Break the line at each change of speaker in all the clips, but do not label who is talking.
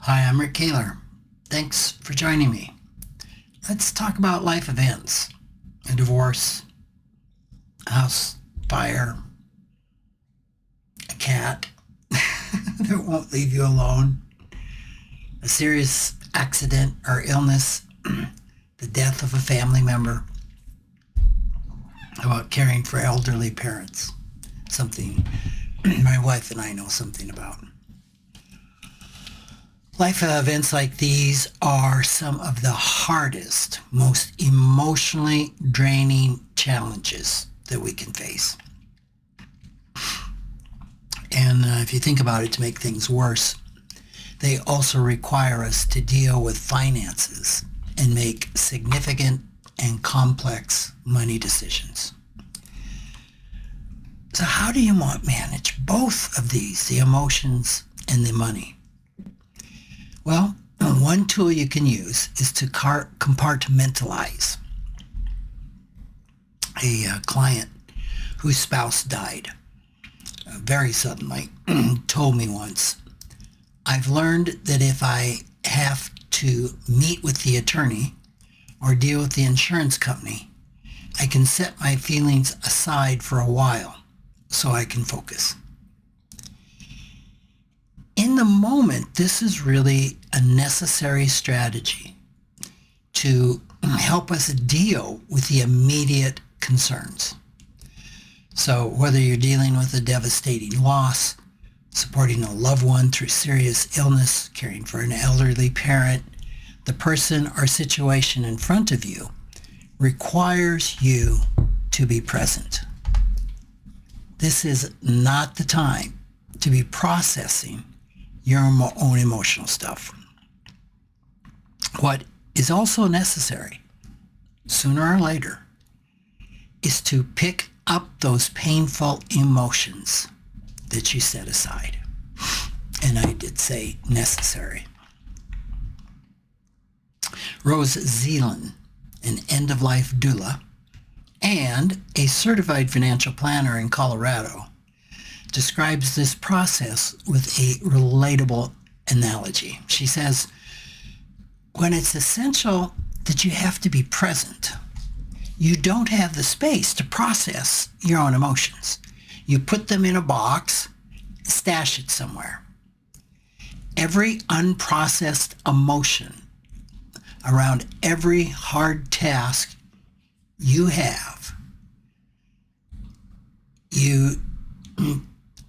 Hi, I'm Rick Kaler. Thanks for joining me. Let's talk about life events. A divorce, a house fire, a cat that won't leave you alone, a serious accident or illness, the death of a family member. How about caring for elderly parents? Something my wife and I know something about. Life events like these are some of the hardest, most emotionally draining challenges that we can face. And if you think about it, to make things worse, they also require us to deal with finances and make significant and complex money decisions. So how do you manage both of these, the emotions and the money? Well, one tool you can use is to compartmentalize. A client whose spouse died very suddenly told me once, I've learned that if I have to meet with the attorney or deal with the insurance company, I can set my feelings aside for a while so I can focus. In the moment, this is really a necessary strategy to help us deal with the immediate concerns. So whether you're dealing with a devastating loss, supporting a loved one through serious illness, caring for an elderly parent, the person or situation in front of you requires you to be present. This is not the time to be processing your own emotional stuff. What is also necessary, sooner or later, is to pick up those painful emotions that you set aside. And I did say necessary. Rose Zealand, an end-of-life doula and a certified financial planner in Colorado, describes this process with a relatable analogy. She says, when it's essential that you have to be present, you don't have the space to process your own emotions. You put them in a box, stash it somewhere. Every unprocessed emotion around every hard task you have, you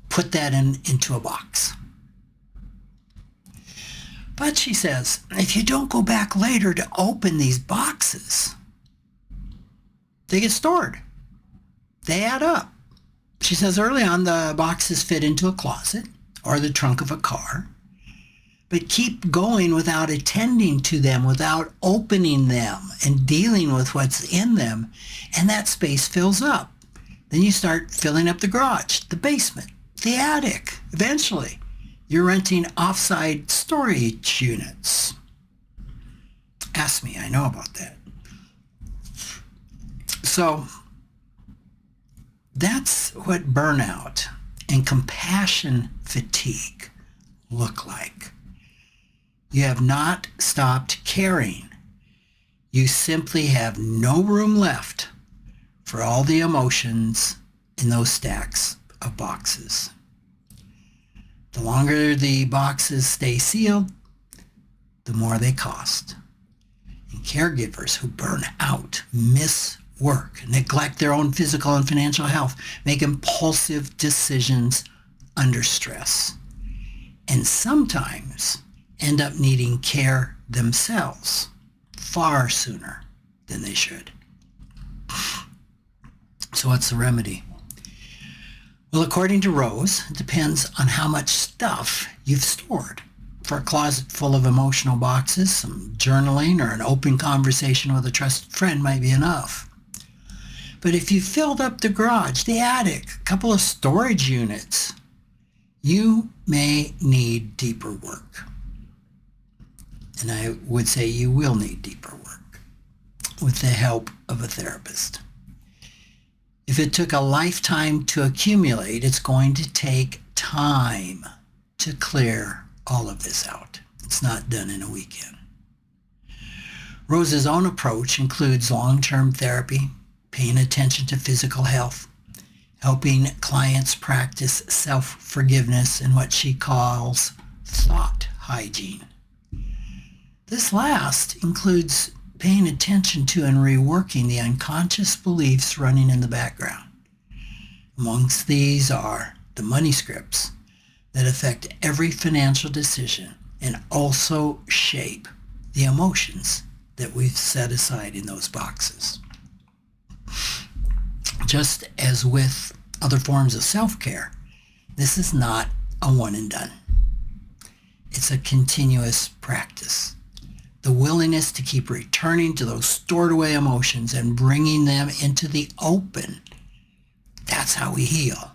put that into a box. But she says, if you don't go back later to open these boxes, they get stored. They add up. She says early on the boxes fit into a closet or the trunk of a car, but keep going without attending to them, without opening them and dealing with what's in them, and that space fills up. Then you start filling up the garage, the basement, the attic. Eventually, you're renting off-site storage units. Ask me, I know about that. So that's what burnout and compassion fatigue look like. You have not stopped caring. You simply have no room left for all the emotions in those stacks of boxes. The longer the boxes stay sealed, the more they cost. And caregivers who burn out, miss work, neglect their own physical and financial health, make impulsive decisions under stress, and sometimes end up needing care themselves far sooner than they should. So what's the remedy? Well, according to Rose, it depends on how much stuff you've stored. For a closet full of emotional boxes, some journaling or an open conversation with a trusted friend might be enough. But if you filled up the garage, the attic, a couple of storage units, you may need deeper work. And I would say you will need deeper work with the help of a therapist. If it took a lifetime to accumulate, it's going to take time to clear all of this out. It's not done in a weekend. Rose's own approach includes long-term therapy, paying attention to physical health, helping clients practice self-forgiveness and what she calls thought hygiene. This last includes paying attention to and reworking the unconscious beliefs running in the background. Amongst these are the money scripts that affect every financial decision and also shape the emotions that we've set aside in those boxes. Just as with other forms of self-care, this is not a one and done. It's a continuous practice. The willingness to keep returning to those stored away emotions and bringing them into the open, that's how we heal.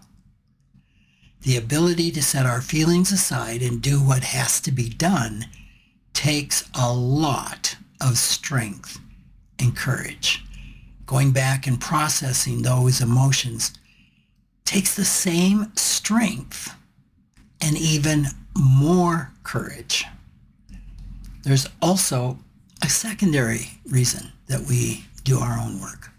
The ability to set our feelings aside and do what has to be done takes a lot of strength and courage. Going back and processing those emotions takes the same strength and even more courage. There's also a secondary reason that we do our own work.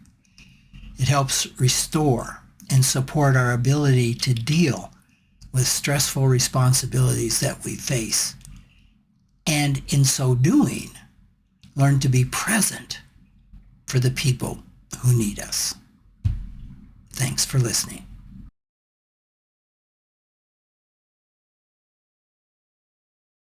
It helps restore and support our ability to deal with stressful responsibilities that we face, and in so doing, learn to be present for the people who need us. Thanks for listening.